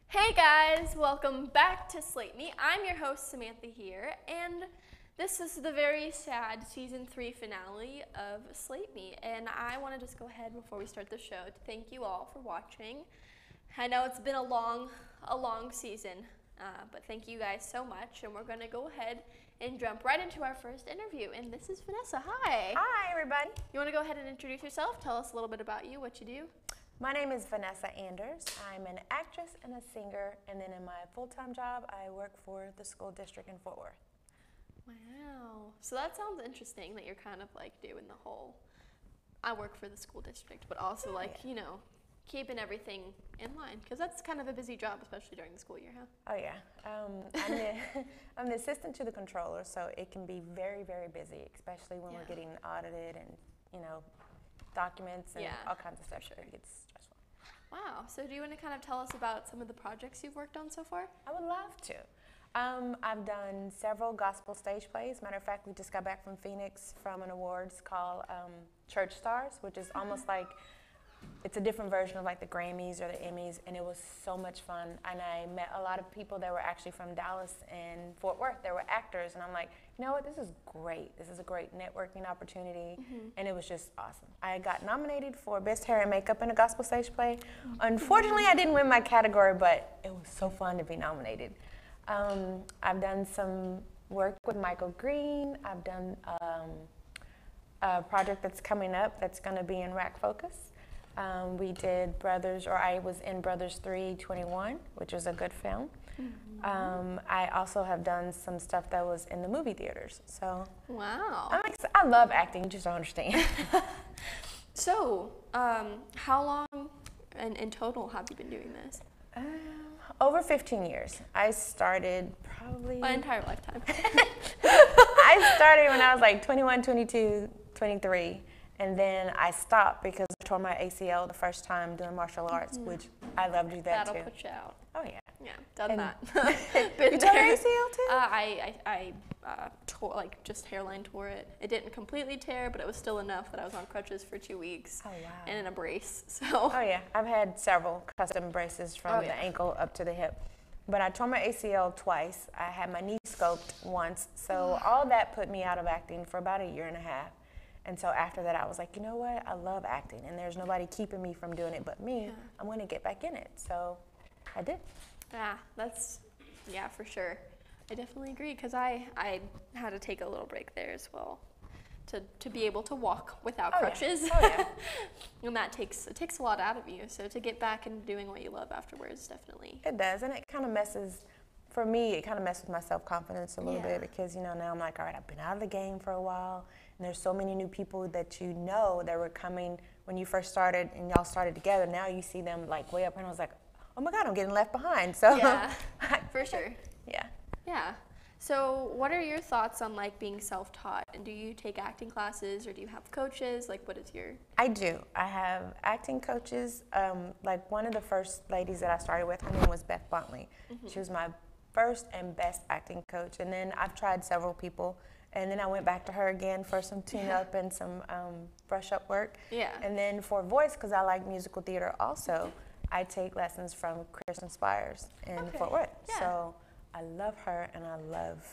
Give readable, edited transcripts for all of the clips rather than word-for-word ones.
Hey guys, welcome back to Slate Me. I'm your host Samantha here, and this is the very sad season 3 finale of Slate Me. And I want to just go ahead before we start the show to thank you all for watching. I know it's been a long season, but thank you guys so much. And we're going to go ahead and jump right into our first interview. And this is Vanessa. Hi. Hi, everybody. You want to go ahead and introduce yourself? Tell us a little bit about you, what you do. My name is Vanessa Anders. I'm an actress and a singer, and then in my full-time job, I work for the school district in Fort Worth. Wow. So that sounds interesting that you're kind of like doing the whole, I work for the school district, but also keeping everything in line, because that's kind of a busy job, especially during the school year, huh? Oh, yeah. I'm the assistant to the controller, so it can be very, very busy, especially when we're getting audited and, documents and all kinds of stuff. Sure. It gets stressful. Wow. So do you want to kind of tell us about some of the projects you've worked on so far? I would love to. I've done several gospel stage plays. Matter of fact, we just got back from Phoenix from an awards called Church Stars, which is almost like, it's a different version of like the Grammys or the Emmys, and it was so much fun. And I met a lot of people that were actually from Dallas and Fort Worth. They were actors, and I'm like, you know what, this is great. This is a great networking opportunity, and it was just awesome. I got nominated for Best Hair and Makeup in a Gospel Stage Play. Unfortunately, I didn't win my category, but it was so fun to be nominated. I've done some work with Michael Green. I've done a project that's coming up that's going to be in Rack Focus. We did I was in Brothers 321, which was a good film. I also have done some stuff that was in the movie theaters. So Wow. I love acting, you just don't understand. So, how long in total have you been doing this? Over 15 years. I started probably... My entire lifetime. I started when I was like 21, 22, 23. And then I stopped because I tore my ACL the first time doing martial arts, which I love to do that too. That'll put you out. Oh yeah. Yeah, done that. You tore your ACL too? I tore, just hairline tore it. It didn't completely tear, but it was still enough that I was on crutches for 2 weeks. Oh wow. And in a brace. So. Oh yeah, I've had several custom braces from the ankle up to the hip. But I tore my ACL twice. I had my knee scoped once. So all that put me out of acting for about a year and a half. And so after that, I was like, you know what? I love acting, and there's nobody keeping me from doing it but me. Yeah. I'm going to get back in it. So I did. Yeah, for sure. I definitely agree, because I had to take a little break there as well to be able to walk without crutches. Yeah. Oh, yeah. And that takes a lot out of you. So to get back and doing what you love afterwards, definitely. It does, and it kind of messes, for me, it kind of messes with my self-confidence a little bit, because, now I'm like, all right, I've been out of the game for a while. And there's so many new people that that were coming when you first started and y'all started together. Now you see them like way up, and I was like, oh my God, I'm getting left behind. So yeah, for sure. Yeah. Yeah. So what are your thoughts on being self-taught? And do you take acting classes, or do you have coaches? What is your? I do. I have acting coaches. One of the first ladies that I started with, her name was Beth Bontley. She was my first and best acting coach. And then I've tried several people. And then I went back to her again for some tune-up and some brush-up work. Yeah. And then for voice, because I like musical theater also, I take lessons from Kristen Spires in Fort Worth. Yeah. So I love her, and I love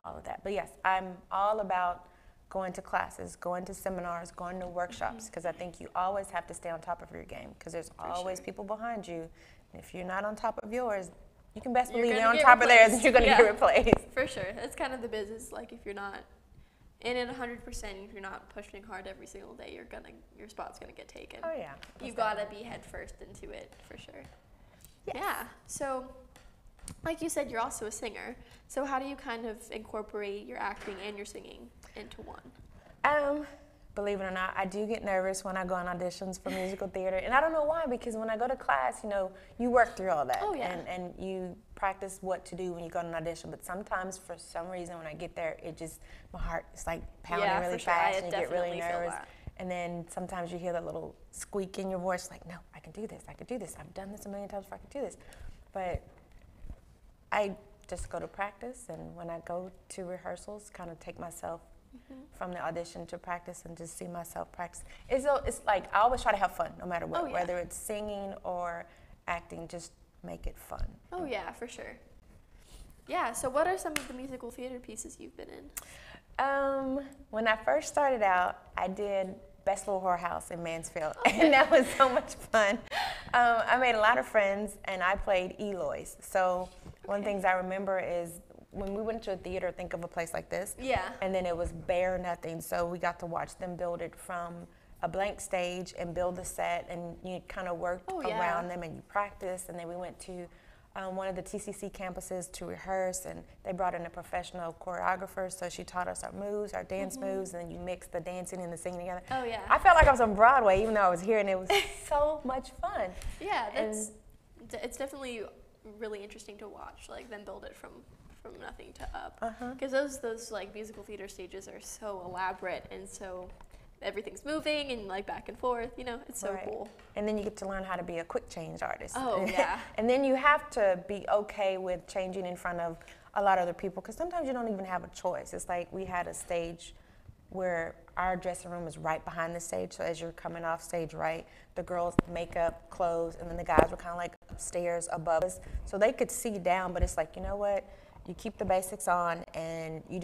all of that. But yes, I'm all about going to classes, going to seminars, going to workshops, because I think you always have to stay on top of your game, because there's always people behind you. And if you're not on top of yours, you can best believe you're on top of theirs, and you're going to get replaced. For sure. That's kind of the business. If you're not in it 100%, if you're not pushing hard every single day, your spot's going to get taken. Oh, yeah. You've got to be head first into it, for sure. Yes. Yeah. So, like you said, you're also a singer. So how do you kind of incorporate your acting and your singing into one? Believe it or not, I do get nervous when I go on auditions for musical theater. And I don't know why, because when I go to class, you work through all that. Oh, yeah. And you practice what to do when you go to an audition. But sometimes, for some reason, when I get there, my heart is pounding really fast, and you get really nervous. And then sometimes you hear that little squeak in your voice, no, I can do this, I can do this. I've done this a million times before, I can do this. But I just go to practice, and when I go to rehearsals, kind of take myself from the audition to practice and just see myself practice. It's I always try to have fun no matter what, whether it's singing or acting, just make it fun. Oh yeah, for sure. Yeah, so what are some of the musical theater pieces you've been in? When I first started out, I did Best Little Whorehouse in Mansfield, and that was so much fun. I made a lot of friends, and I played Eloise. So one of the things I remember is when we went to a theater, think of a place like this, and then it was bare nothing. So we got to watch them build it from a blank stage and build the set, and you kind of worked around them and you practiced. And then we went to one of the TCC campuses to rehearse, and they brought in a professional choreographer, so she taught us our moves, our dance moves, and then you mix the dancing and the singing together. Oh yeah. I felt like I was on Broadway, even though I was here, and it was so much fun. Yeah, it's definitely really interesting to watch, like them build it from nothing to up. Because those like musical theater stages are so elaborate, and so everything's moving and like back and forth, you know, it's so cool. And then you get to learn how to be a quick change artist. Oh yeah. And then you have to be okay with changing in front of a lot of other people, because sometimes you don't even have a choice. It's like we had a stage where our dressing room is right behind the stage, so as you're coming off stage, the girls' makeup, clothes, and then the guys were kind of like upstairs above us, so they could see down, but it's like, you know what, you keep the basics on, and you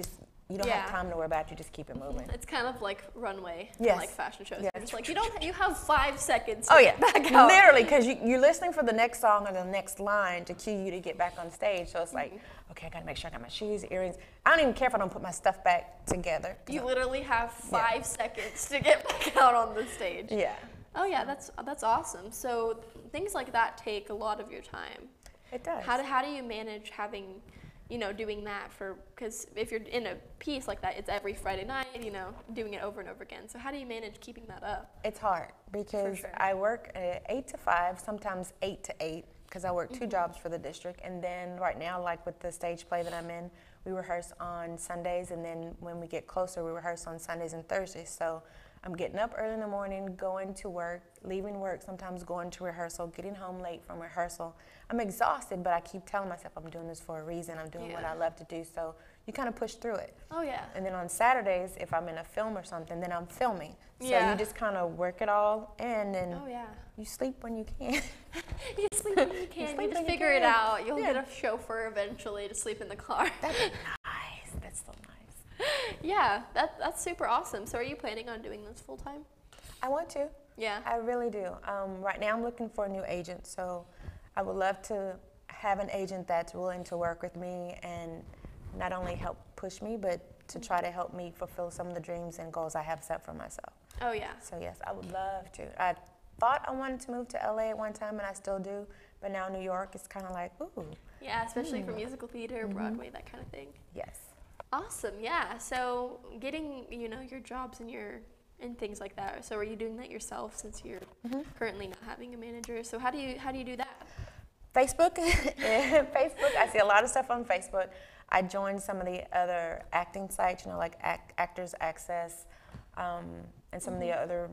don't have time to worry about it, you just keep it moving. It's kind of like runway, like fashion shows. Yes. It's like you have 5 seconds to get back out. Literally, because you're listening for the next song or the next line to cue you to get back on stage. So it's like, okay, I gotta make sure I got my shoes, earrings. I don't even care if I don't put my stuff back together. You literally have 5 seconds to get back out on the stage. Yeah. Oh yeah, that's awesome. So things like that take a lot of your time. It does. How do you manage having, doing that because if you're in a piece like that, it's every Friday night, doing it over and over again. So how do you manage keeping that up? It's hard because I work 8 to 5, sometimes 8 to 8, because I work 2 jobs for the district. And then right now, like with the stage play that I'm in, we rehearse on Sundays, and then when we get closer, we rehearse on Sundays and Thursdays. So I'm getting up early in the morning, going to work, leaving work, sometimes going to rehearsal, getting home late from rehearsal. I'm exhausted, but I keep telling myself I'm doing this for a reason. I'm doing what I love to do, so you kind of push through it. Oh, yeah. And then on Saturdays, if I'm in a film or something, then I'm filming. So you just kind of work it all, and then you sleep when you can. You sleep when you can. You just figure it out. You'll get a chauffeur eventually to sleep in the car. That'd be nice. That's so nice. Yeah, that's super awesome. So are you planning on doing this full time? I want to. Yeah. I really do. Right now I'm looking for a new agent, so I would love to have an agent that's willing to work with me and not only help push me, but to try to help me fulfill some of the dreams and goals I have set for myself. Oh yeah. So yes, I would love to. I thought I wanted to move to LA at one time, and I still do, but now New York is kind of like, ooh. Yeah, especially for musical theater, Broadway, that kind of thing. Yes. Awesome, yeah. So getting, your jobs and things like that. So are you doing that yourself since you're currently not having a manager? So how do you do that? Facebook. Facebook. I see a lot of stuff on Facebook. I joined some of the other acting sites, like Actors Access, and some of the other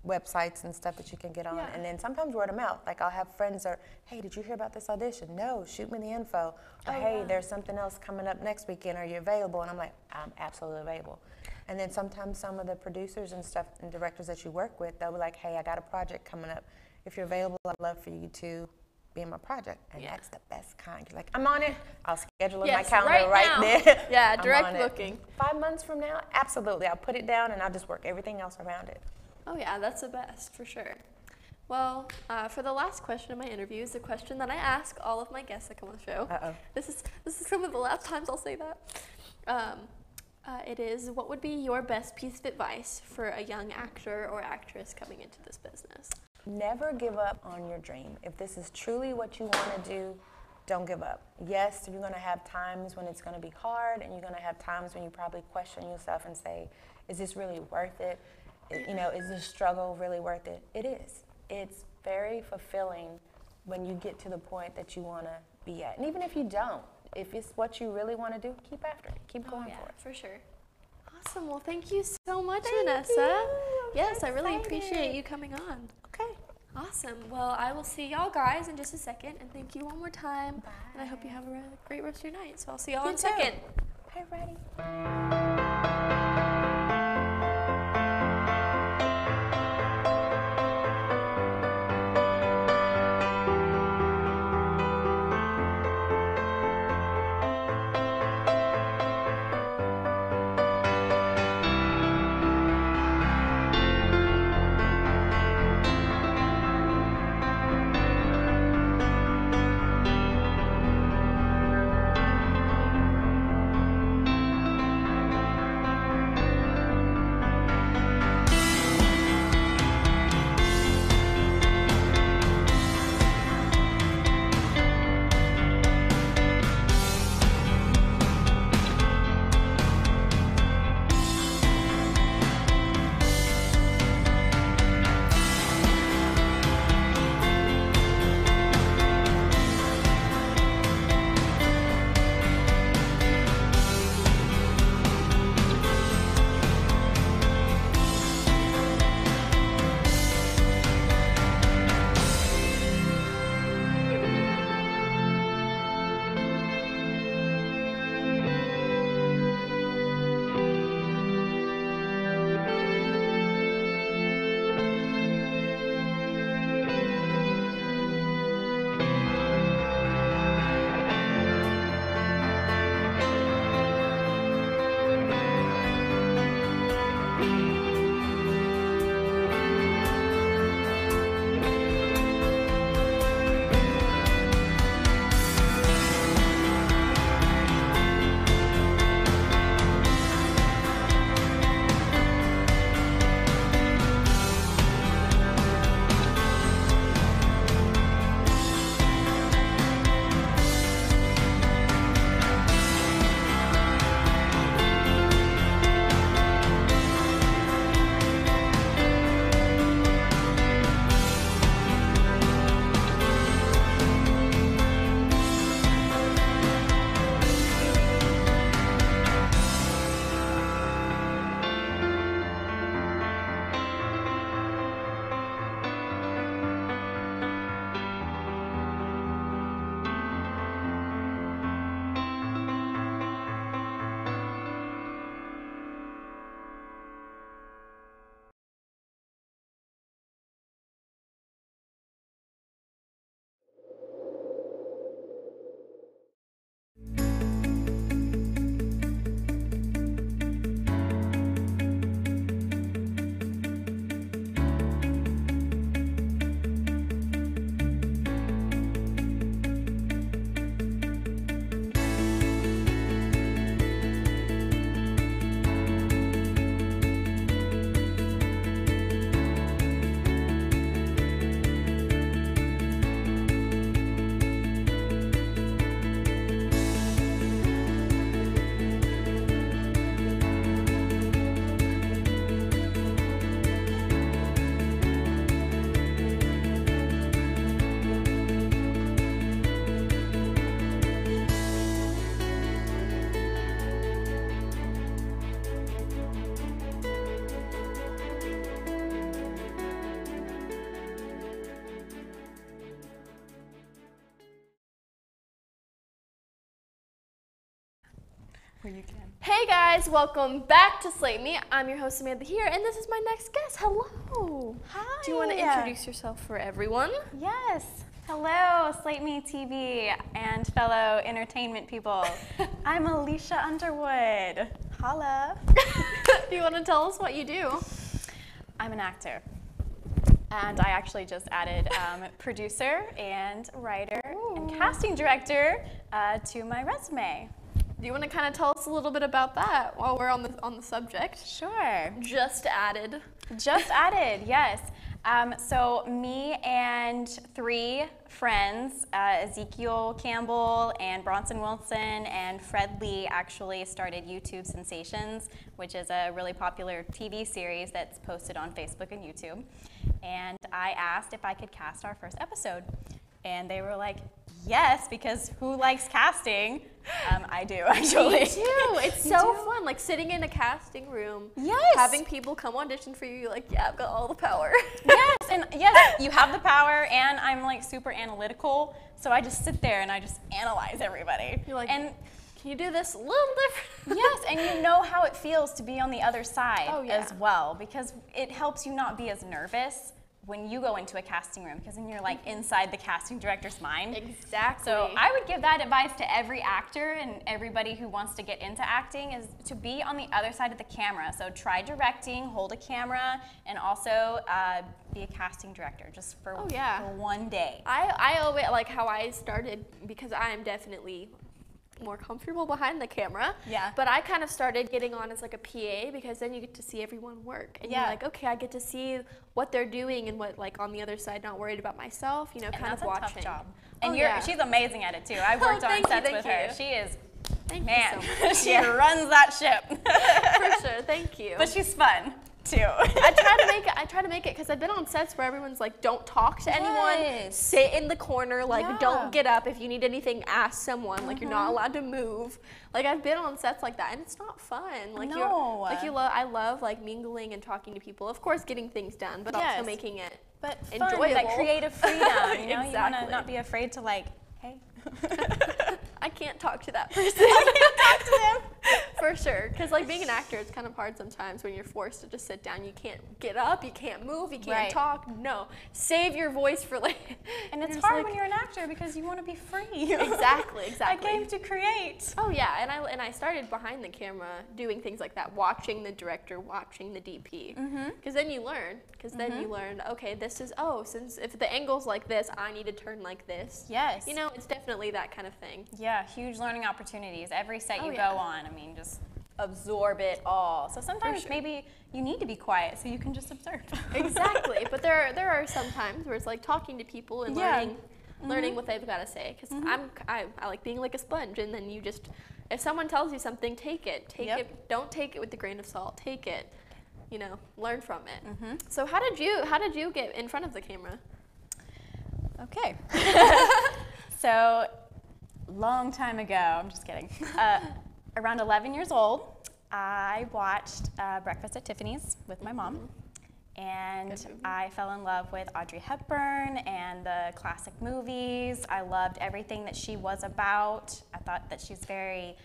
websites and stuff that you can get on. And then sometimes word of mouth. Like I'll have friends that are, hey, did you hear about this audition? No, shoot me the info. Or hey, there's something else coming up next weekend. Are you available? And I'm like, I'm absolutely available. And then sometimes some of the producers and stuff and directors that you work with, they'll be like, hey, I got a project coming up. If you're available, I'd love for you to be in my project. And that's the best kind. You're like, I'm on it. I'll schedule in my calendar right there. Yeah, direct booking. 5 months from now, absolutely. I'll put it down and I'll just work everything else around it. Oh yeah, that's the best, for sure. Well, for the last question of my interview is the question that I ask all of my guests that come on the show. Uh-oh. This is some of the last times I'll say that. It is, what would be your best piece of advice for a young actor or actress coming into this business? Never give up on your dream. If this is truly what you want to do, don't give up. Yes, you're going to have times when it's going to be hard, and you're going to have times when you probably question yourself and say, is this really worth it? Is this struggle really worth it? It is. It's very fulfilling when you get to the point that you want to be at. And even if you don't, if it's what you really want to do, keep after it. Keep going for it. For sure. Awesome. Well, thank you so much, Vanessa. Yes, I really appreciate you coming on. Okay. Awesome. Well, I will see y'all guys in just a second, and thank you one more time. Bye. And I hope you have a great rest of your night. So I'll see y'all in a second. Hey, ready? Where you can. Hey guys, welcome back to Slate Me. I'm your host Samantha here, and this is my next guest. Hello. Hi. Do you want to introduce yourself for everyone? Yes. Hello, Slate Me TV and fellow entertainment people. I'm Alicia Underwood. Holla. Do you want to tell us what you do? I'm an actor. And I actually just added producer and writer and casting director to my resume. Do you want to kind of tell us a little bit about that while we're on the subject? Sure. Just added. Just added, yes. So me and 3 friends, Ezekiel Campbell and Bronson Wilson and Fred Lee, actually started YouTube Sensations, which is a really popular TV series that's posted on Facebook and YouTube. And I asked if I could cast our first episode. And they were like, yes, because who likes casting? I do, actually. Me too. It's so fun, like sitting in a casting room, Yes. having people come audition for you. You're like, yeah, I've got all the power. Yes, and yes, you have the power, and I'm like super analytical, so I just sit there and I just analyze everybody. You're like, and can you do this a little different? yes, and you know how it feels to be on the other side as yeah. well, because it helps you not be as nervous when you go into a casting room, because then you're like inside the casting director's mind. Exactly. So I would give that advice to every actor and everybody who wants to get into acting, is to be on the other side of the camera. So try directing, hold a camera, and also be a casting director just for, for one day. I always like how I started, because I am definitely more comfortable behind the camera. Yeah. But I kind of started getting on as like a PA, because then you get to see everyone work. And you're like, okay, I get to see what they're doing and what, like, on the other side, not worried about myself, you know, And kind of that's a watching. tough job. And she's amazing at it too. I've worked on sets with her. She is, Thank man, you so much. she runs that ship. For sure, thank you. But she's fun too. I try to make it because I've been on sets where everyone's like, don't talk to anyone, sit in the corner, like don't get up. If you need anything, ask someone. Like you're not allowed to move. Like I've been on sets like that, and it's not fun. Like I love like mingling and talking to people. Of course, getting things done, but also making it enjoyable. That creative freedom. You know, Exactly. you want to not be afraid to like, hey. I can't talk to that person. I can't talk to them. For sure, because like being an actor, it's kind of hard sometimes when you're forced to just sit down. You can't get up, you can't move, you can't talk. No, save your voice for like. And it's hard when you're an actor because you want to be free. Exactly. I came to create. Oh yeah, and I started behind the camera doing things like that, watching the director, watching the DP, because then you learn. Because then you learn, okay, this is since if the angle's like this, I need to turn like this. Yes. You know, it's definitely that kind of thing. Yeah, huge learning opportunities. Every set you go on, I mean, just absorb it all. So sometimes maybe you need to be quiet so you can just observe. Exactly, but there are some times where it's like talking to people and learning what they've got to say. Because I like being like a sponge, and then you just, if someone tells you something, take it. Don't take it with a grain of salt. Take it. You know, learn from it. So how did you get in front of the camera? Okay. So, long time ago, I'm just kidding. Around 11 years old, I watched Breakfast at Tiffany's with my mom, and I fell in love with Audrey Hepburn and the classic movies. I loved everything that she was about. I thought that she's a very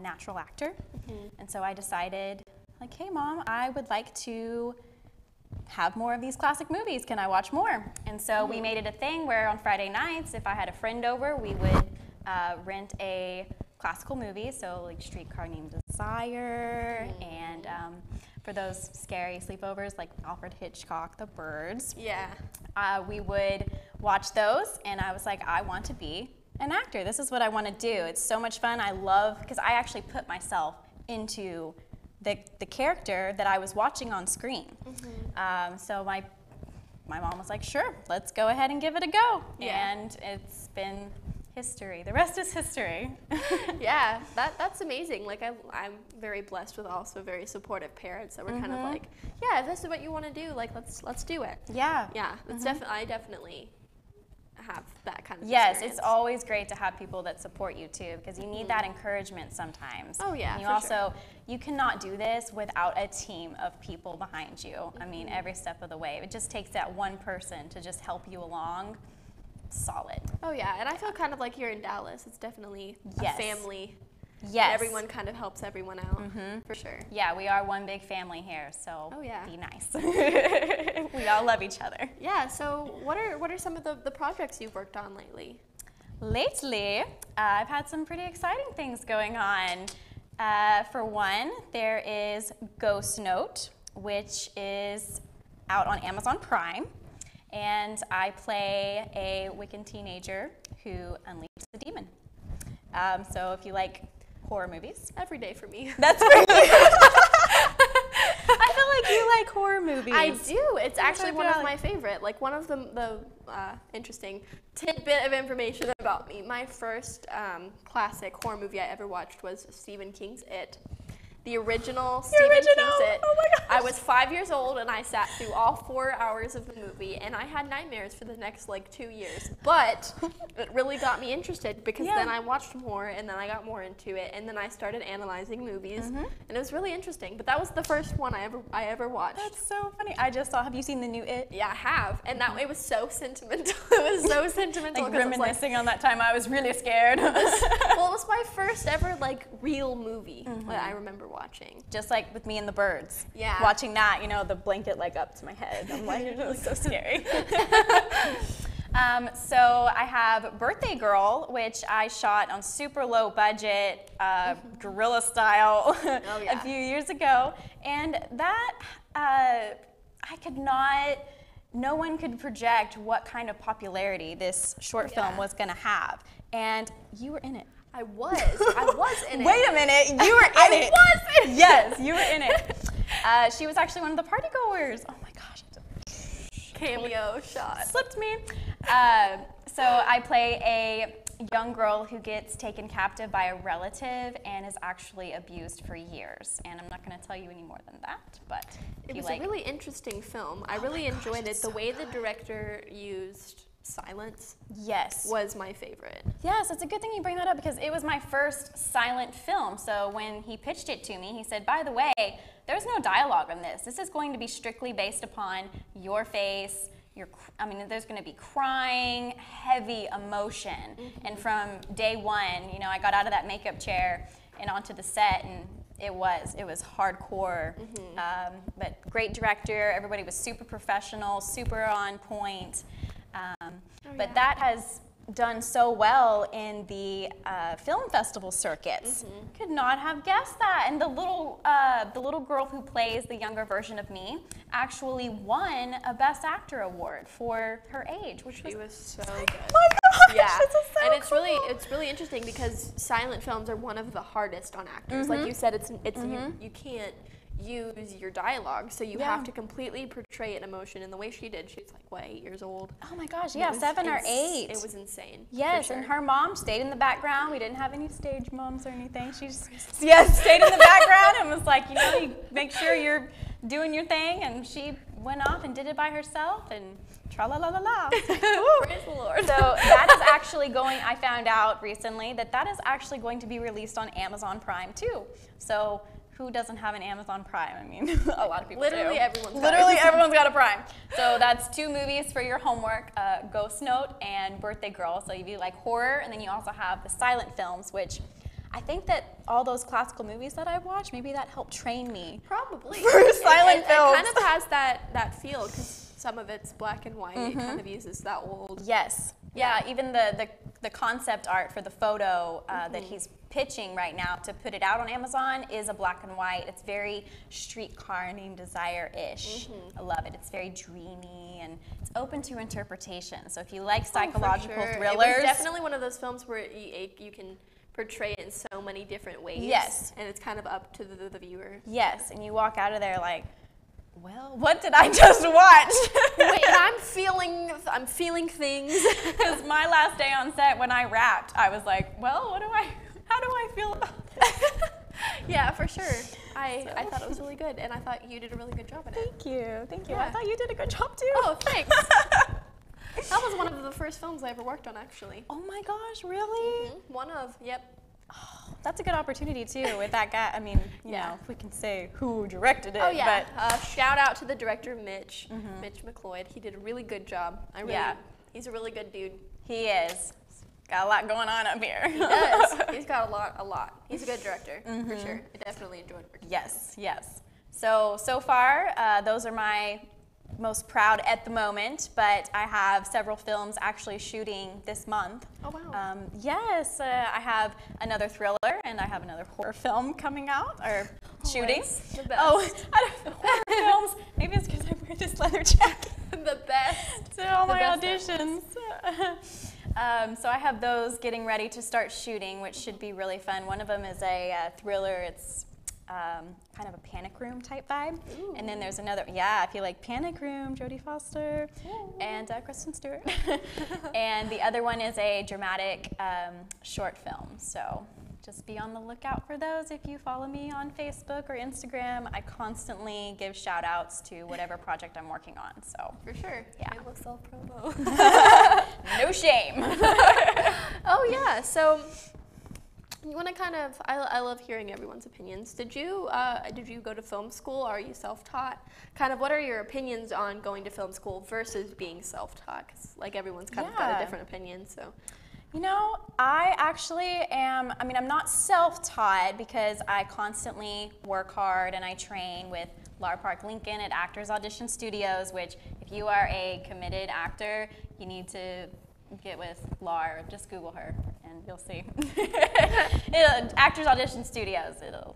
natural actor, and so I decided, like, hey Mom, I would like to have more of these classic movies. Can I watch more? And so we made it a thing where on Friday nights, if I had a friend over, we would rent a classical movie, so like Streetcar Named Desire, and for those scary sleepovers like Alfred Hitchcock, The Birds. Yeah. We would watch those, and I was like, I want to be an actor. This is what I want to do. It's so much fun. I love, because I actually put myself into the character that I was watching on screen. So my mom was like, sure, let's go ahead and give it a go. And it's been history. The rest is history. Yeah, that's amazing. Like I'm very blessed with also very supportive parents that were kind of like, yeah, if this is what you want to do, like let's do it. Yeah. Yeah, that's I definitely have that kind of experience. It's always great to have people that support you too, because you need that encouragement sometimes. Oh yeah, and you also you cannot do this without a team of people behind you. I mean, every step of the way. It just takes that one person to just help you along. Solid. Oh yeah, and I feel kind of like here in Dallas, it's definitely a family Yes. Everyone kind of helps everyone out, for sure. Yeah, we are one big family here, so be nice. We all love each other. Yeah, so what are some of the projects you've worked on lately? Lately, I've had some pretty exciting things going on. For one, there is Ghost Note, which is out on Amazon Prime, and I play a Wiccan teenager who unleashes a demon. So if you like horror movies. Every day for me. That's for you. I feel like you like horror movies. I do. It's actually one of my favorite. Like one of the interesting tidbit of information about me. My first classic horror movie I ever watched was Stephen King's It. The original Stephen King's It. Oh my gosh. I was 5 years old and I sat through all 4 hours of the movie and I had nightmares for the next 2 years. But it really got me interested because then I watched more and then I got more into it and then I started analyzing movies and it was really interesting. But that was the first one I ever watched. That's so funny. I just saw. Have you seen the new It? Yeah, I have. And that it was so sentimental. It was so sentimental. Like reminiscing on that time I was really scared. Well, it was my first ever real movie that I remember watching. Just like with Me and the Birds. Yeah. Watching that, the blanket up to my head. I'm like, it was so scary. So I have Birthday Girl, which I shot on super low budget, guerrilla style a few years ago. And that, no one could project what kind of popularity this short film was gonna have. And you were in it. I was in it. Wait a minute, you were in it. I was in it. Yes, you were in it. She was actually one of the party goers. Oh my gosh. Cameo shot. Slipped me. So I play a young girl who gets taken captive by a relative and is actually abused for years. And I'm not going to tell you any more than that, but it was a really interesting film. I really enjoyed it. The way the director used silence was my favorite. Yes, it's a good thing you bring that up because it was my first silent film. So when he pitched it to me, he said, by the way, there's no dialogue in this. This is going to be strictly based upon your face. There's going to be crying, heavy emotion. And from day one, I got out of that makeup chair and onto the set, and it was hardcore. But great director. Everybody was super professional, super on point. But that has done so well in the film festival circuits. Could not have guessed that. And the little girl who plays the younger version of me actually won a Best Actor award for her age, which was so good. Oh my gosh, yeah, this is so and it's cool. it's really interesting because silent films are one of the hardest on actors. Like you said, you can't use your dialogue, so you have to completely portray an emotion. And the way she did, she was 8 years old. Oh my gosh, yeah, 7 or 8. It was insane. Yes, and her mom stayed in the background. We didn't have any stage moms or anything. She just stayed in the background and was like, you make sure you're doing your thing. And she went off and did it by herself and tra-la-la-la-la. Praise the Lord. So that is actually I found out recently that is actually going to be released on Amazon Prime too. So who doesn't have an Amazon Prime? I mean, a lot of people Literally do. everyone's got a Prime. So that's 2 movies for your homework, Ghost Note and Birthday Girl. So you like horror, and then you also have the silent films, which I think that all those classical movies that I've watched, maybe that helped train me. Probably. For silent films. It kind of has that feel because some of it's black and white. It kind of uses that old. Yes. Yeah, even the concept art for the photo that he's pitching right now to put it out on Amazon is a black and white. It's very Streetcar Named Desire-ish. I love it. It's very dreamy and it's open to interpretation. So if you like psychological thrillers. It was definitely one of those films where you can portray it in so many different ways. Yes. And it's kind of up to the viewer. Yes, and you walk out of there like, well, what did I just watch? Wait, I'm feeling things. Because my last day on set when I wrapped, I was like, well, how do I feel about this? Yeah, for sure. I thought it was really good, and I thought you did a really good job in it. Thank you. Yeah. I thought you did a good job too. Oh, thanks. That was one of the first films I ever worked on, actually. Oh my gosh, really? One of, yep. Oh, that's a good opportunity too with that guy. I mean, you know, if we can say who directed it. Oh yeah. But shout out to the director, Mitch McLeod. He did a really good job. He's a really good dude. He is. got a lot going on up here. He does. He's got a lot. He's a good director, for sure. I definitely enjoyed working with him. Yes. So far, those are my most proud at the moment, but I have several films actually shooting this month. Oh, wow. Yes, I have another thriller and I have another horror film coming out, or shooting. The best. Oh, I don't, horror films, maybe it's because I wear this leather jacket. The best. To all The my best auditions. So I have those getting ready to start shooting, which should be really fun. One of them is a thriller. It's kind of a panic room type vibe. Ooh. And then there's another, I feel like Panic Room, Jodie Foster, and Kristen Stewart. And the other one is a dramatic short film. So just be on the lookout for those. If you follow me on Facebook or Instagram, I constantly give shout outs to whatever project I'm working on. So For sure. Yeah. I will self-promo. no shame. Oh, yeah. So you want to kind of, I love hearing everyone's opinions. Did you go to film school? Are you self-taught? Kind of what are your opinions on going to film school versus being self-taught? 'Cause like everyone's kind of got a different opinion, so. You know, I actually am, I'm not self-taught because I constantly work hard and I train with Lar Park Lincoln at Actors Audition Studios, which if you are a committed actor, you need to get with Lar. Just Google her and you'll see. Actors Audition Studios, it'll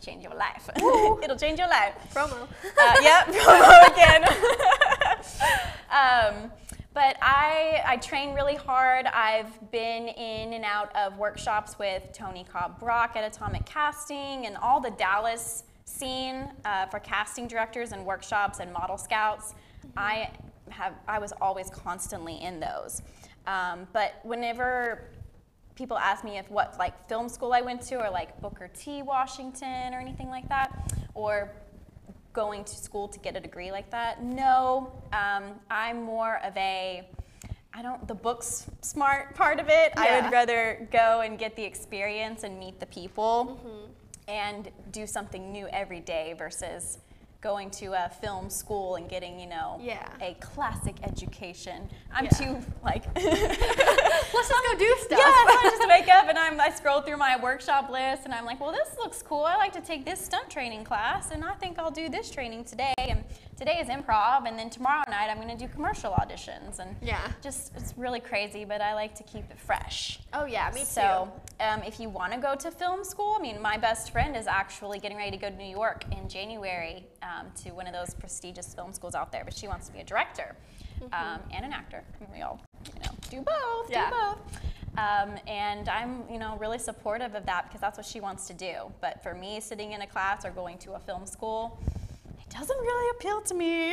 change your life. It'll change your life. Promo. Yep, promo again. But I train really hard. I've been in and out of workshops with Tony Cobb-Brock at Atomic Casting and all the Dallas scene for casting directors and workshops and model scouts. I was always constantly in those. But whenever people ask me if what like film school I went to or like Booker T. Washington or anything like that, or going to school to get a degree like that, no. I'm more of the book's smart part of it. Yeah. I would rather go and get the experience and meet the people and do something new every day versus going to a film school and getting, a classic education. I'm too, like... Let's just go do stuff. Yeah, I just wake up and I scroll through my workshop list and I'm like, well, this looks cool. I like to take this stunt training class and I think I'll do this training today. And today is improv and then tomorrow night I'm going to do commercial auditions. And it's really crazy, but I like to keep it fresh. Oh, yeah, me too. So if you want to go to film school, my best friend is actually getting ready to go to New York in January to one of those prestigious film schools out there, but she wants to be a director and an actor. We all, do both, do both. And I'm, really supportive of that because that's what she wants to do. But for me, sitting in a class or going to a film school, it doesn't really appeal to me.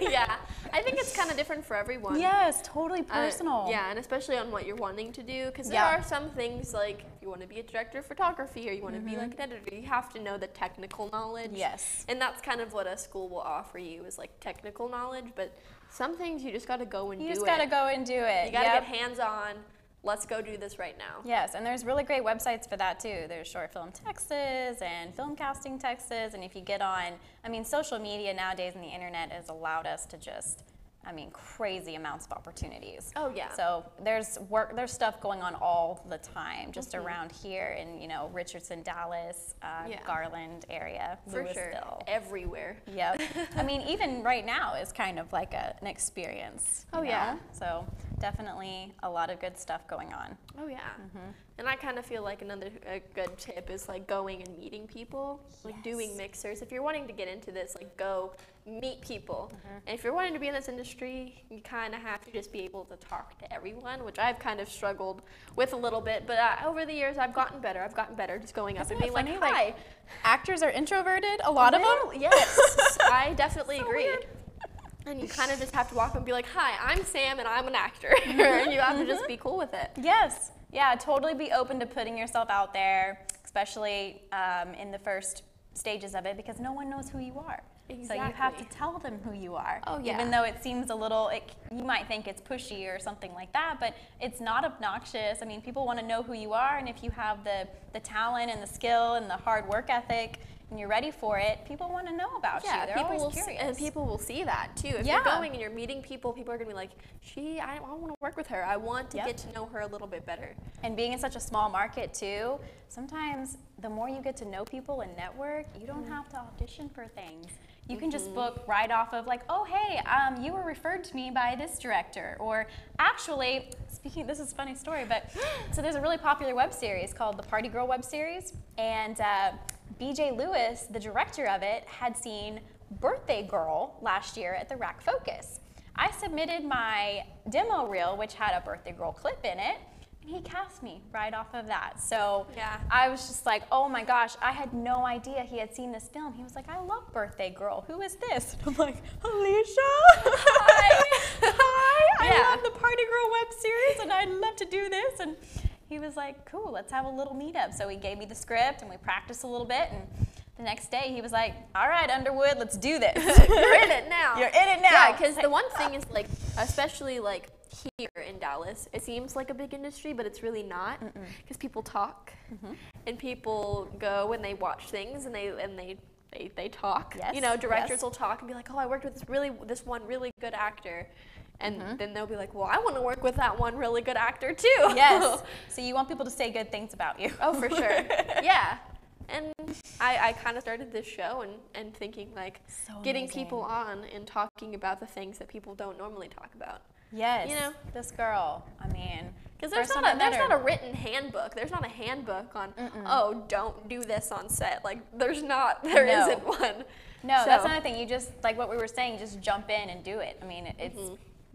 Yeah, I think it's kind of different for everyone. Yes, totally personal. And especially on what you're wanting to do, because there are some things like if you want to be a director of photography or you want to be like an editor, you have to know the technical knowledge. Yes. And that's kind of what a school will offer you is like technical knowledge, but some things you just got to go and do it. You just got to go and do it. You got to get hands-on. Let's go do this right now. Yes, and there's really great websites for that too. There's Short Film Texas and Film Casting Texas, and if you get on, social media nowadays and the internet has allowed us to just, crazy amounts of opportunities. Oh yeah. So there's stuff going on all the time, just around here in, Richardson, Dallas, Garland area, For Louisville. sure. Everywhere. Yep. Even right now is kind of like an experience. Oh, yeah. So definitely a lot of good stuff going on. Oh yeah. And I kind of feel like a good tip is like going and meeting people, like doing mixers. If you're wanting to get into this, like go meet people. And if you're wanting to be in this industry, you kind of have to just be able to talk to everyone, which I've kind of struggled with a little bit. But over the years, I've gotten better. Just going up and being like, hi. Actors are introverted, a lot of them? Yes, I definitely agree. Weird. And you kind of just have to walk up and be like, hi, I'm Sam and I'm an actor. And you have to just be cool with it. Yes. Yeah, totally be open to putting yourself out there, especially in the first stages of it, because no one knows who you are. Exactly. So you have to tell them who you are. Oh, yeah. Even though it seems a little, you might think it's pushy or something like that, but it's not obnoxious. People want to know who you are, and if you have the talent and the skill and the hard work ethic, and you're ready for it, people want to know about you. They're people always will curious. and people will see that too. If you're going and you're meeting people, people are gonna be like, I want to work with her. I want to get to know her a little bit better. And being in such a small market too, sometimes the more you get to know people and network, you don't have to audition for things. You can just book right off of like, oh hey, you were referred to me by this director, or actually, this is a funny story, but so there's a really popular web series called the Party Girl web series, and BJ Lewis, the director of it, had seen Birthday Girl last year at the Rack Focus. I submitted my demo reel, which had a Birthday Girl clip in it, and he cast me right off of that. So I was just like, oh my gosh, I had no idea he had seen this film. He was like, I love Birthday Girl. Who is this? And I'm like, Alicia. Hi. I love the Party Girl web series, and I'd love to do this. And he was like, cool, let's have a little meetup. So he gave me the script, and we practiced a little bit. And the next day, he was like, all right, Underwood, let's do this. You're in it now. You're in it now. Yeah, because the one thing is, like, especially like here in Dallas, it seems like a big industry, but it's really not, because people talk and people go and they watch things and they talk. Yes, you know, directors will talk and be like, oh, I worked with this one really good actor. And then they'll be like, well, I want to work with that one really good actor too. Yes. So you want people to say good things about you. Oh, for sure. Yeah. And I kind of started this show and thinking like getting people on and talking about the things that people don't normally talk about. Yes. You know? This girl, I mean. Because there's not a written handbook. There's not a handbook on, oh, don't do this on set. Like, there isn't one. No, that's another thing. You just, like what we were saying, just jump in and do it. I mean, it's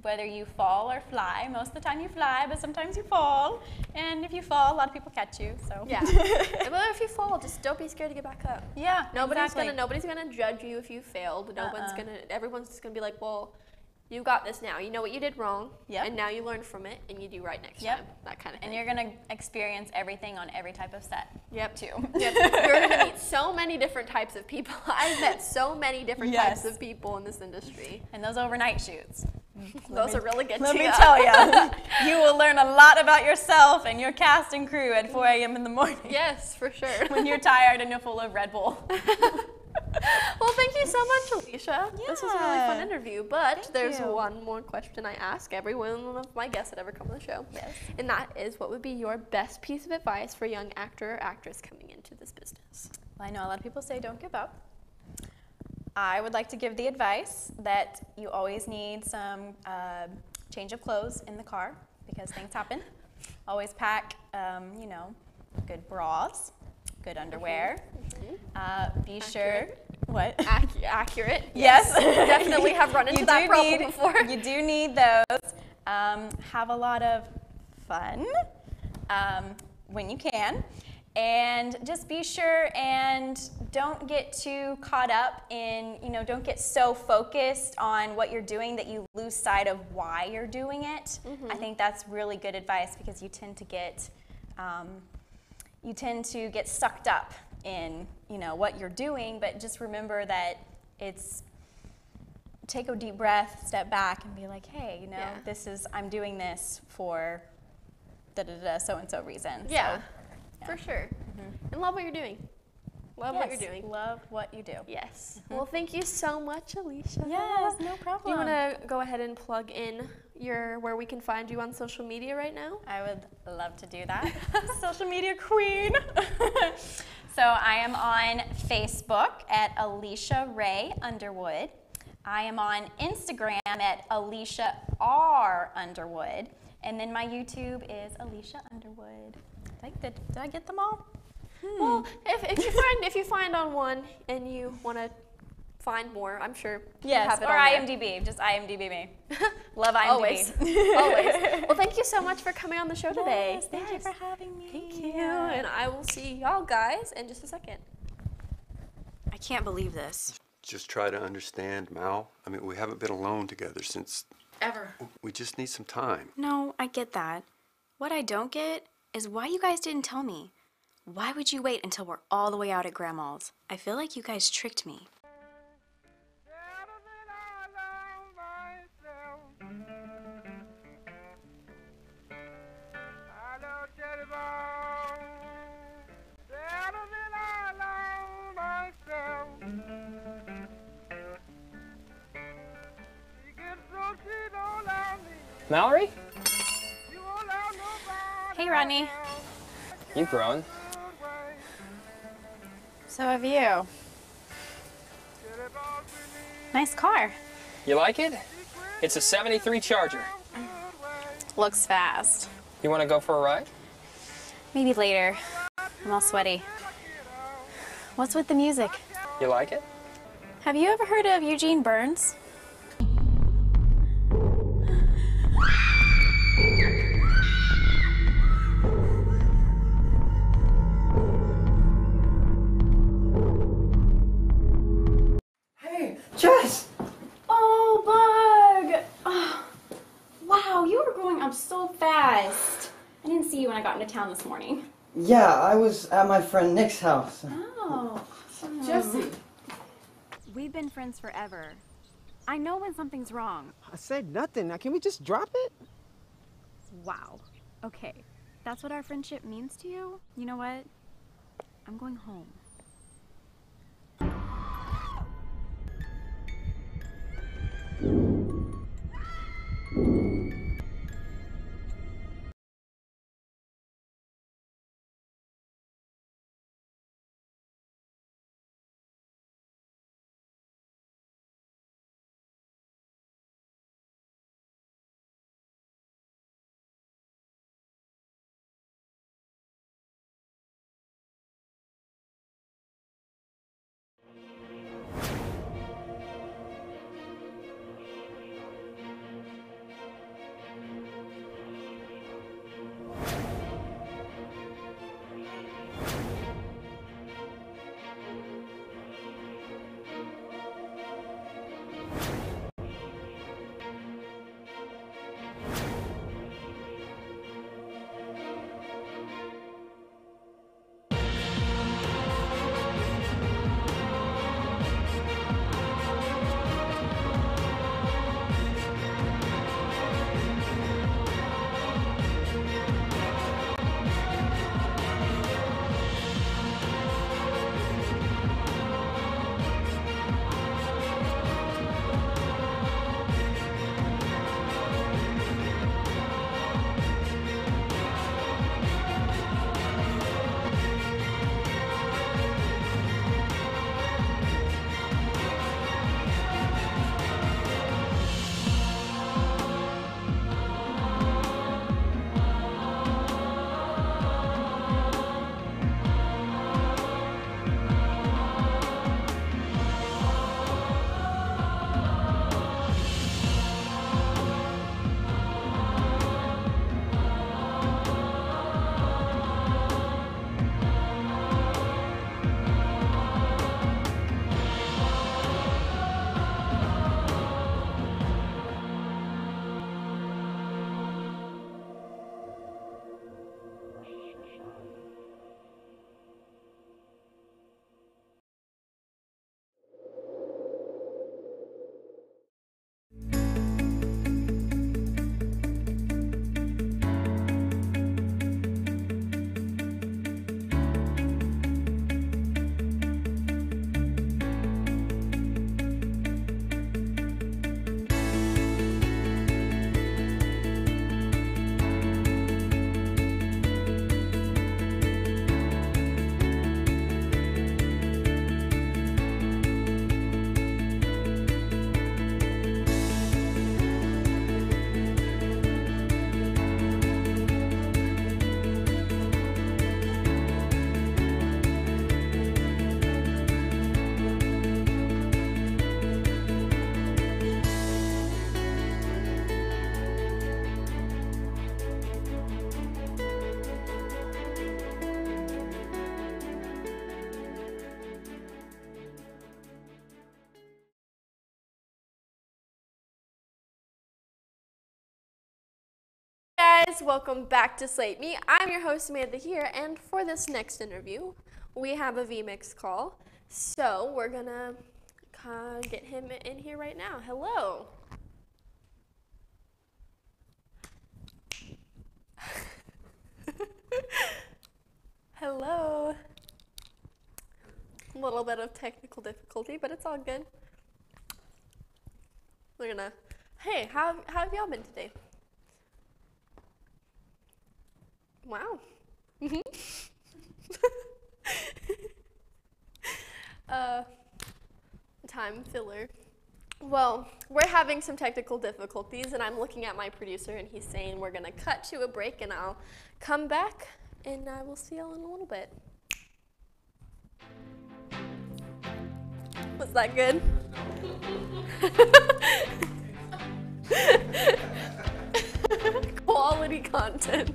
whether you fall or fly. Most of the time you fly, but sometimes you fall. And if you fall, a lot of people catch you, so. Yeah. But if you fall, just don't be scared to get back up. Yeah, nobody's gonna judge you if you failed. Everyone's just gonna be like, well, you got this now. You know what you did wrong, and now you learn from it, and you do right next time. That kind of thing. And you're gonna experience everything on every type of set. Too. You're gonna meet so many different types of people. I've met so many different types of people in this industry. And those overnight shoots. Those are really good. Let me tell you, you will learn a lot about yourself and your cast and crew at 4 a.m. in the morning. Yes, for sure. When you're tired and you're full of Red Bull. Well, thank you so much, Alicia. This was a really fun interview, but there's one more question I ask every one of my guests that ever come on the show. Yes. And that is, what would be your best piece of advice for a young actor or actress coming into this business? Well, I know a lot of people say don't give up. I would like to give the advice that you always need some change of clothes in the car because things happen. Always pack, good bras, good underwear. Be sure. What? Accurate. Yes. Definitely have run into that problem before. You do need those. Have a lot of fun when you can. And just be sure and don't get too caught up in, don't get so focused on what you're doing that you lose sight of why you're doing it. I think that's really good advice because you tend to get sucked up in, what you're doing, but just remember that take a deep breath, step back and be like, hey, I'm doing this for so-and-so reason. Yeah. For sure. And love what you're doing. Love what you're doing. Love what you do. Yes. Well, thank you so much, Alicia. Yes, no problem. Do you want to go ahead and plug in where we can find you on social media right now? I would love to do that. Social media queen. So I am on Facebook at Alicia Ray Underwood. I am on Instagram at Alicia R Underwood. And then my YouTube is Alicia Underwood. Did I get them all? Well, if you find on one and you want to find more, I'm sure you have it or on IMDb. There. Just IMDb me. Love IMDb. Always. Well, thank you so much for coming on the show today. Yes, thank you for having me. Thank you. And I will see y'all guys in just a second. I can't believe this. Just try to understand, Mal. I mean, we haven't been alone together since... Ever. We just need some time. No, I get that. What I don't get is why you guys didn't tell me. Why would you wait until we're all the way out at Grandma's? I feel like you guys tricked me. Mallory? Hey, Rodney. You've grown. So have you. Nice car. You like it? It's a 73 Charger. Looks fast. You want to go for a ride? Maybe later. I'm all sweaty. What's with the music? You like it? Have you ever heard of Eugene Burns? Hey, Jess! Oh, Bug! Oh, wow, you were growing up so fast. I didn't see you when I got into town this morning. Yeah, I was at my friend Nick's house. Oh, awesome. Jesse. We've been friends forever. I know when something's wrong. I said nothing. Now, can we just drop it? Wow. Okay. That's what our friendship means to you? You know what? I'm going home. Guys, welcome back to Slate Me. I'm your host Samantha here, and for this next interview, we have a VMix call. So we're gonna get him in here right now. Hello. Hello. A little bit of technical difficulty, but it's all good. We're gonna. Hey, how have y'all been today? Wow. Time filler. Well, we're having some technical difficulties, and I'm looking at my producer, and he's saying we're going to cut to a break, and I'll come back, and I will see y'all in a little bit. Was that good? Quality content.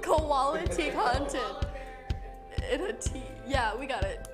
Quality content. In a T. Yeah, we got it.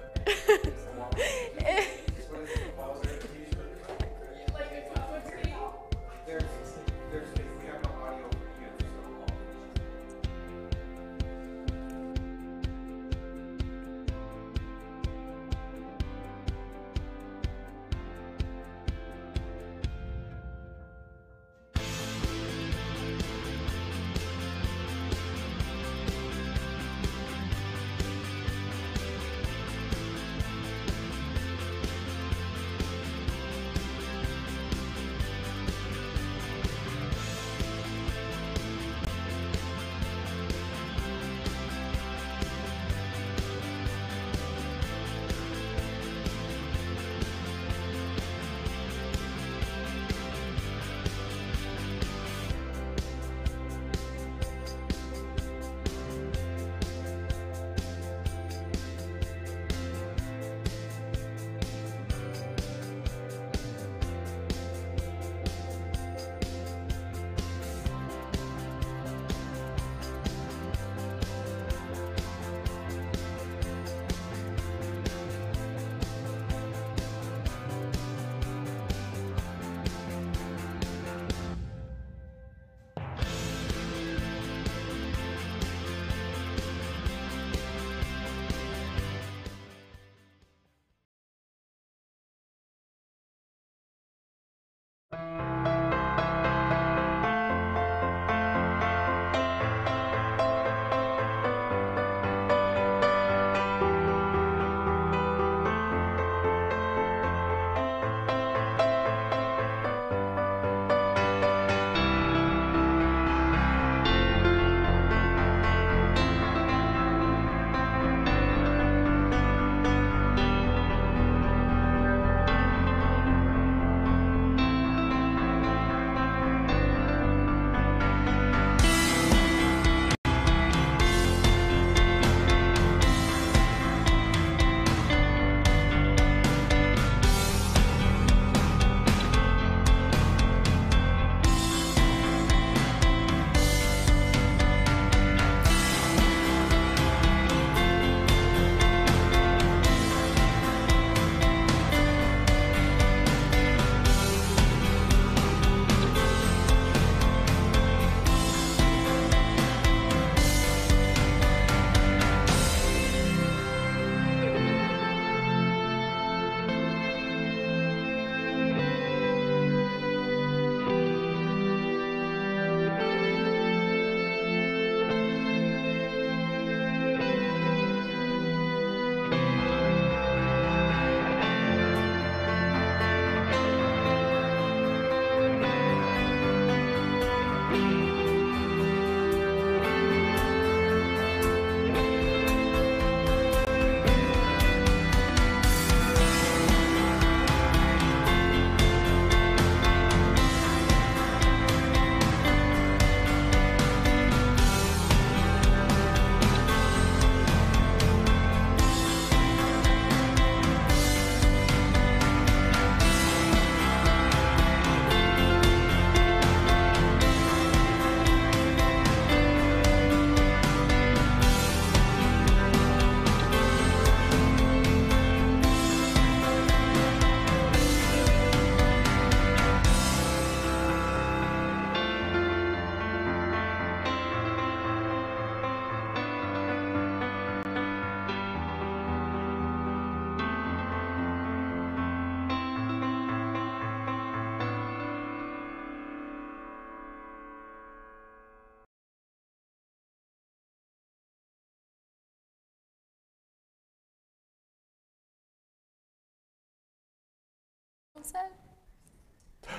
mindset.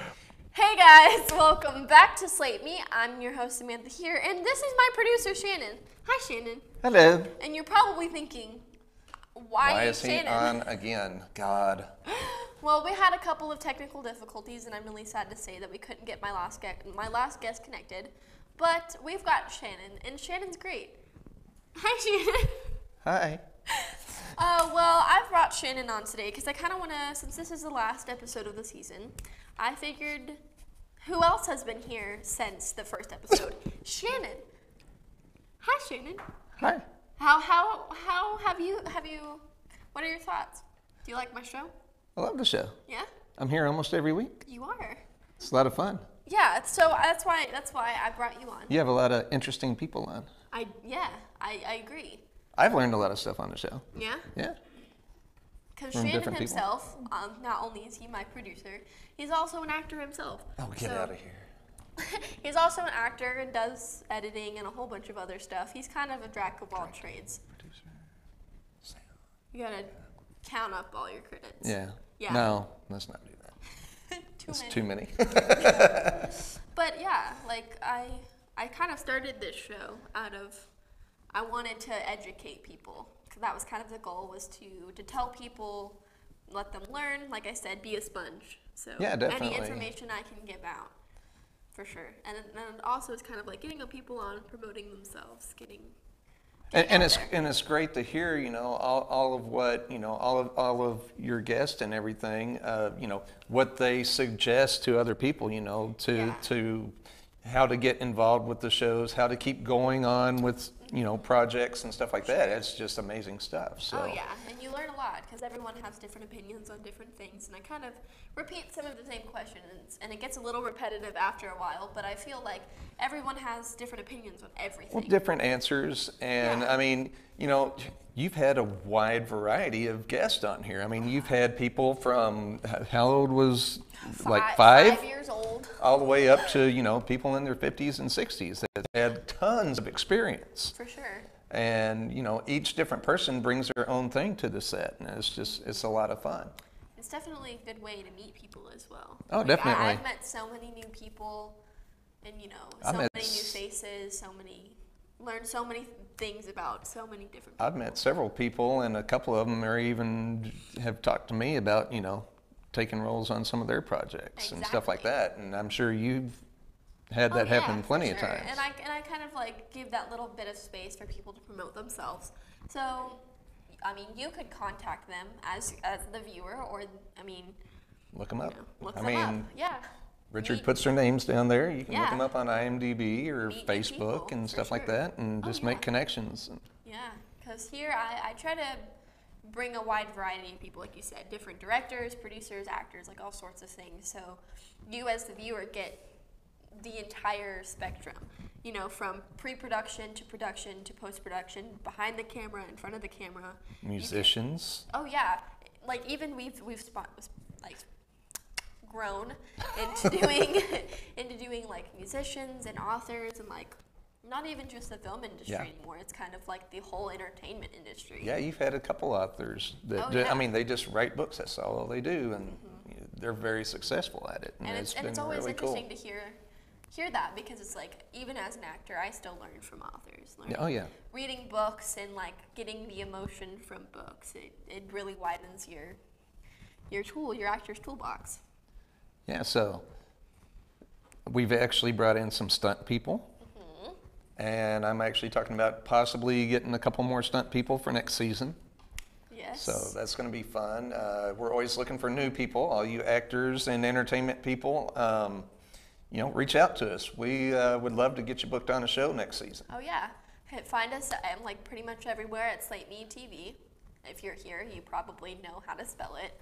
Hey guys, welcome back to Slate Me. I'm your host Samantha here, and this is my producer Shannon. Hi Shannon. Hello. And you're probably thinking, why is he Shannon? on again? God. Well, we had a couple of technical difficulties, and I'm really sad to say that we couldn't get my last guest connected. But we've got Shannon, and Shannon's great. Hi Shannon. Hi. Well, I've brought Shannon on today because I kind of want to, since this is the last episode of the season, I figured who else has been here since the first episode? Shannon. Hi, Shannon. Hi. How have you, what are your thoughts? Do you like my show? I love the show. Yeah? I'm here almost every week. You are. It's a lot of fun. Yeah, so that's why I brought you on. You have a lot of interesting people on. I agree. I've learned a lot of stuff on the show. Yeah? Yeah. Because From Shannon different people. himself, not only is he my producer, he's also an actor himself. Oh, get out of here. He's also an actor and does editing and a whole bunch of other stuff. He's kind of a jack of all trades. Producer. Sam. You gotta count up all your credits. Yeah. Yeah. No, let's not do that. Too many. But yeah, like I kind of started this show out of, I wanted to educate people. Cause that was kind of the goal, was to tell people, let them learn, like I said, be a sponge. So Yeah, definitely. any information I can give out, for sure. And also it's kind of like getting people on, promoting themselves, getting And out there. it's great to hear, you know, all of what, you know, all of your guests and everything, you know, what they suggest to other people, you know, to how to get involved with the shows, how to keep going on with, you know, projects and stuff like that. It's just amazing stuff. So. Oh yeah, and you learn a lot because everyone has different opinions on different things, and I kind of repeat some of the same questions, and it gets a little repetitive after a while, but I feel like everyone has different opinions on everything. Well, different answers, and Yeah. I mean, you know, you've had a wide variety of guests on here. I mean, you've had people from, how old was, like 5? 5 years old. All the way up to, you know, people in their 50s and 60s that had tons of experience. For sure. And, you know, each different person brings their own thing to the set, and it's a lot of fun. It's definitely a good way to meet people as well. Oh, definitely. I've met so many new people, and you know, so many new faces, learned so many things about so many different people. I've met several people, and a couple of them are even have talked to me about, you know, taking roles on some of their projects and stuff like that. And I'm sure you've had that happen plenty of times. And I kind of like give that little bit of space for people to promote themselves. So, I mean, you could contact them as the viewer, or I mean, Look them up. look I them mean, up. Yeah. Richard puts their names down there. You can look Yeah. them up on IMDb or Meet new Facebook people, and for stuff like sure. that, and just make connections. Yeah, because here I try to bring a wide variety of people, like you said, different directors, producers, actors, like all sorts of things. So you as the viewer get the entire spectrum, you know, from pre-production to post-production, behind the camera, in front of the camera. Musicians. Oh yeah, like even we've like grown into doing like musicians and authors, and like not even just the film industry anymore. It's kind of like the whole entertainment industry. Yeah, you've had a couple authors that I mean, they just write books. That's all they do, and they're very successful at it. And it's been always really cool. interesting to hear that, because it's like, even as an actor, I still learn from authors. Oh yeah. Reading books and like getting the emotion from books, it really widens your actor's toolbox. Yeah, so we've actually brought in some stunt people. And I'm actually talking about possibly getting a couple more stunt people for next season. Yes. So that's going to be fun. We're always looking for new people. All you actors and entertainment people, you know, reach out to us. We would love to get you booked on a show next season. Oh yeah. Find us at like pretty much everywhere at Slate Me TV. If you're here, you probably know how to spell it.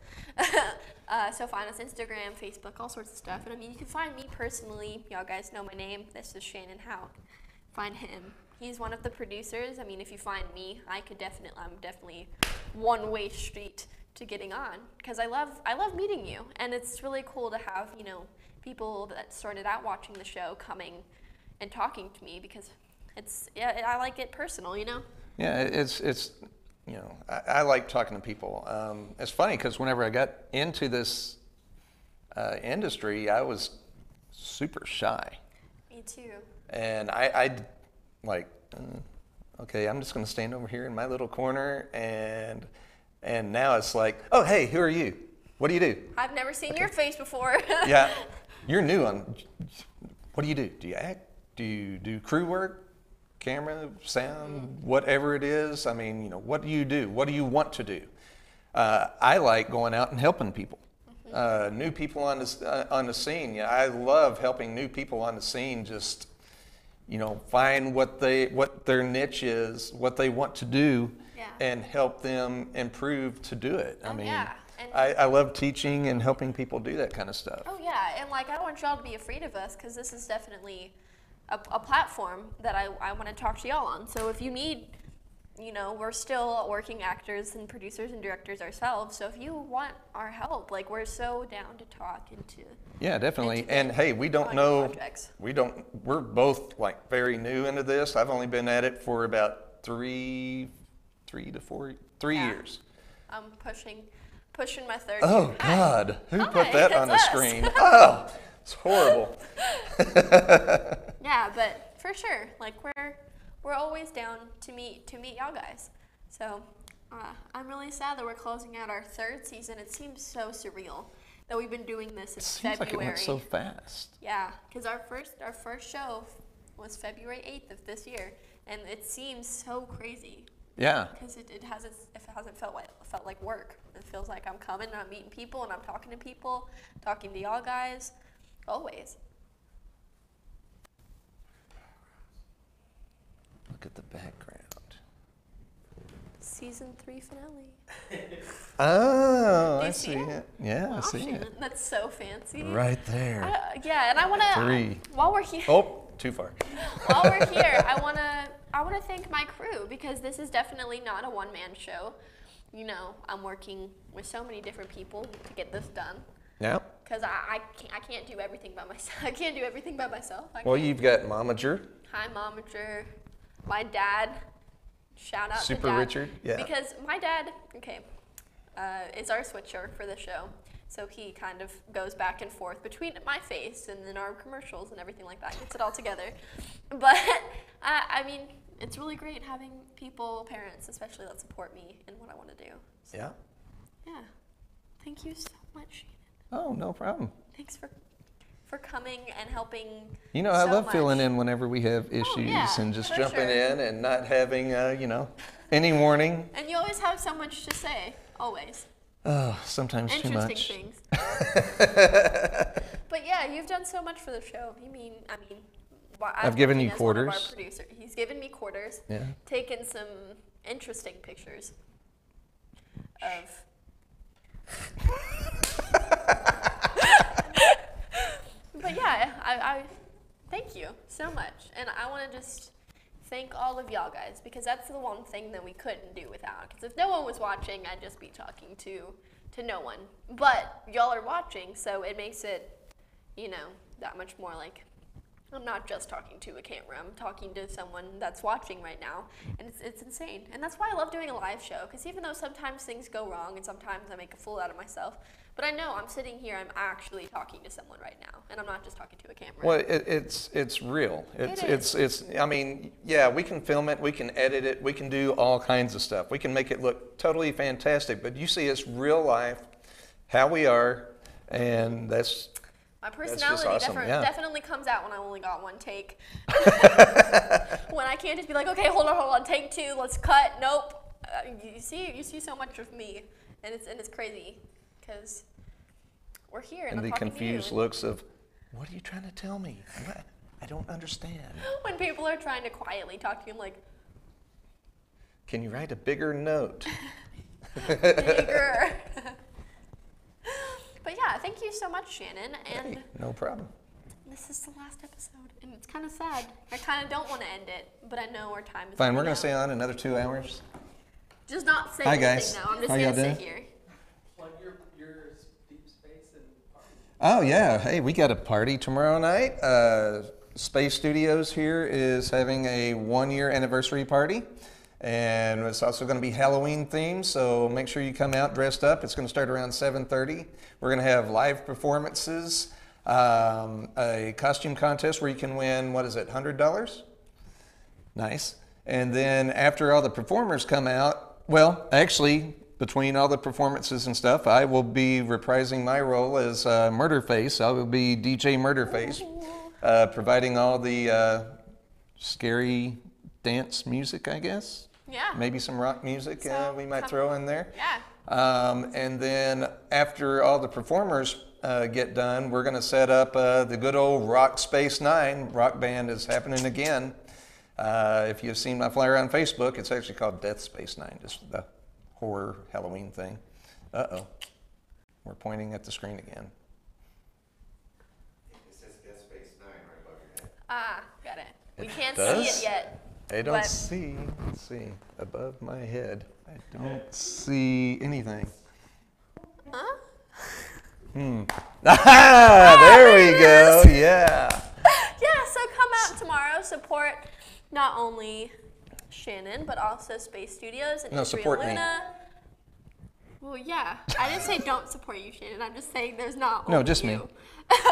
So find us Instagram, Facebook, all sorts of stuff. And I mean, you can find me personally. Y'all guys know my name. This is Shannon Howe. Find him. He's one of the producers. I mean, if you find me, I'm definitely one-way street to getting on, because I love meeting you, and it's really cool to have, you know, people that started out watching the show coming and talking to me, because I like it personal, you know. Yeah, it's you know, I like talking to people. It's funny because whenever I got into this industry, I was super shy. Me too. And I like, okay, I'm just going to stand over here in my little corner, and now it's like, oh, hey, who are you? What do you do? I've never seen your face before. Yeah, you're new on, what do you do? Do you act? Do you do crew work, camera, sound, whatever it is? I mean, what do you do? What do you want to do? I like going out and helping people. New people on the scene. I love helping new people on the scene just, find what their niche is, what they want to do, and help them improve to do it. I mean, I love teaching and helping people do that kind of stuff. Oh yeah, and like I don't want y'all to be afraid of us because this is definitely a platform that I want to talk to y'all on. So if you need, we're still working actors and producers and directors ourselves. So if you want our help, like we're so down to talk and to. Yeah, definitely. And hey, we don't know. We're both like very new into this. I've only been at it for about 3 years. I'm pushing my third. Oh year. God, who Hi, put that on the us. screen? Oh, it's horrible. Yeah, but for sure, like we're always down to meet y'all guys. So I'm really sad that we're closing out our third season. It seems so surreal that we've been doing this since February. Seems like it went so fast. Yeah, because our first show was February 8th of this year, and it seems so crazy. Yeah. Because it hasn't felt like work. It feels like I'm coming and I'm meeting people and I'm talking to people, talking to y'all guys, always. Look at the background. Season 3 finale. Oh, Do you I see it. Yeah, wow, I see it. That's so fancy. Right there. Yeah, and I want to. 3. While we're here. Oh, too far. While we're here, I want to thank my crew because this is definitely not a one-man show. I'm working with so many different people to get this done. Yeah. Because I can't do everything by myself. I can't do everything by myself. Well, you've got Momager. Hi, Momager. My dad. Shout out Super to Dad. Richard. Yeah. Because my dad, is our switcher for the show. So he kind of goes back and forth between my face and then our commercials and everything like that. Gets it all together. But, I mean, it's really great having people, parents especially, that support me in what I want to do. So, yeah. Yeah. Thank you so much, Shannon. Oh, no problem. Thanks for coming and helping. I so love much. filling in whenever we have issues and just jumping in and not having, any warning. And you always have so much to say, always. Oh, sometimes too much. Interesting things. But yeah, you've done so much for the show. I've given you as quarters. One of our producer. He's given me quarters. Yeah. Taken some interesting pictures of. But yeah, I thank you so much, and I want to just thank all of y'all guys because that's the one thing that we couldn't do without. Because if no one was watching, I'd just be talking to no one. But y'all are watching, so it makes it, that much more like I'm not just talking to a camera. I'm talking to someone that's watching right now, and it's insane. And that's why I love doing a live show, because even though sometimes things go wrong and sometimes I make a fool out of myself, but I know I'm sitting here, I'm actually talking to someone right now, and I'm not just talking to a camera. Well, it's real. It's. I mean, yeah, we can film it, we can edit it, we can do all kinds of stuff. We can make it look totally fantastic, but you see, it's real life, how we are, and that's. My personality awesome. definitely comes out when I only got one take. When I can't just be like, okay, hold on, take 2, let's cut. Nope. You see so much of me, and it's crazy. Because we're here and I'm the talking confused to you. looks of, what are you trying to tell me? What? I don't understand. When people are trying to quietly talk to you, I'm like, can you write a bigger note? Bigger. But yeah, thank you so much, Shannon. And hey, no problem. This is the last episode, and it's kind of sad. I kind of don't want to end it, but I know our time is fine. We're going to stay on another 2 hours. Just not say Hi, anything guys. now. I'm just How going y'all to sit doing? here. Plug your deep space and party. Oh yeah, hey, we got a party tomorrow night. Space Studios here is having a 1-year anniversary party, And it's also going to be Halloween themed, so make sure you come out dressed up. It's going to start around 7:30. We're going to have live performances, a costume contest where you can win, what is it, $100? Nice. And then after all the performers come out, well, actually, between all the performances and stuff, I will be reprising my role as Murderface. I will be DJ Murderface, providing all the scary dance music, I guess. Yeah. Maybe some rock music we might some- throw in there. Yeah. And then after all the performers get done, we're going to set up the good old Rock Space 9. Rock Band is happening again. If you've seen my flyer on Facebook, it's actually called Death Space 9, just the horror Halloween thing. Uh-oh. We're pointing at the screen again. It says Death Space 9 right above your head. Ah, got it. We can't does? see it yet. I don't but- see, let's see, above my head. I don't see anything. Huh? Ah, there we go, yeah. Yeah, so come out tomorrow, support not only Shannon, but also Space Studios and No, Israel support me. Luna. Well, yeah. I didn't say don't support you, Shannon. I'm just saying there's not No, only just me. you.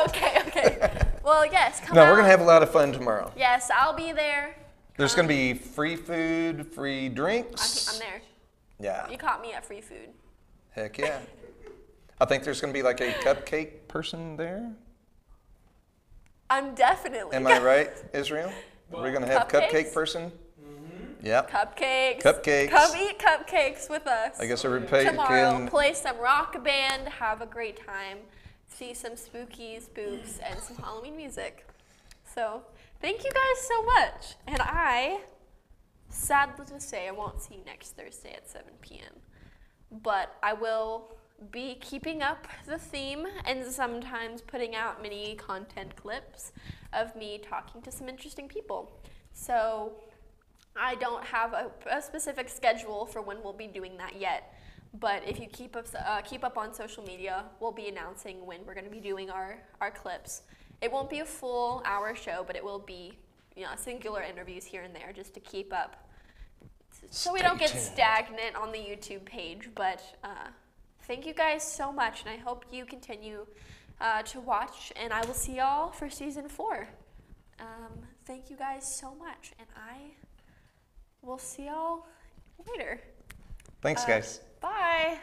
Okay. Well, yes, come No, out. we're going to have a lot of fun tomorrow. Yes, I'll be there. There's going to be free food, free drinks. I'm there. Yeah, You caught me at free food. heck yeah. I think there's going to be like a cupcake person there. I'm definitely. Am I right, Israel? We're going to have Cupcakes? cupcake person? Mm-hmm. Yep. Cupcakes. Cupcakes. Come eat cupcakes with us. I guess everybody Tomorrow, can. play some rock band, have a great time, see some spooky spooks, and some Halloween music. So, thank you guys so much. And I, sadly to say, I won't see you next Thursday at 7 p.m. But I will be keeping up the theme and sometimes putting out mini content clips of me talking to some interesting people. So I don't have a specific schedule for when we'll be doing that yet, but if you keep up on social media, we'll be announcing when we're going to be doing our clips. It won't be a full hour show, but it will be singular interviews here and there just to keep up, so we don't get stagnant on the YouTube page. But thank you guys so much, and I hope you continue to watch, and I will see y'all for season 4. Thank you guys so much, and I will see y'all later. Thanks, guys. Bye.